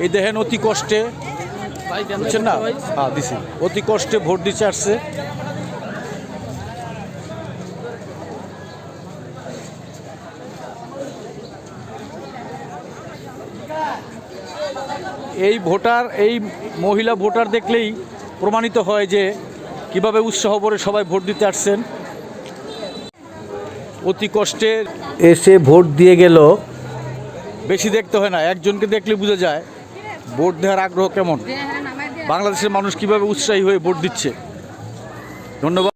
এই দেখেন অতি কষ্টে, বুঝছেন না? হ্যাঁ দিছি, অতি কষ্টে ভোট দিতে আসছে। এই ভোটার, এই মহিলা ভোটার দেখলেই প্রমাণিত হয় যে কিভাবে উৎসাহ ভরে সবাই ভোট দিতে আসছেন। অতি কষ্টে এসে ভোট দিয়ে গেল। বেশি দেখতে হয় না, একজনকে দেখলে বোঝা যায় ভোট দেওয়ার আগ্রহ কেমন, বাংলাদেশের মানুষ কিভাবে উৎসাহী হয়ে ভোট দিচ্ছে। ধন্যবাদ।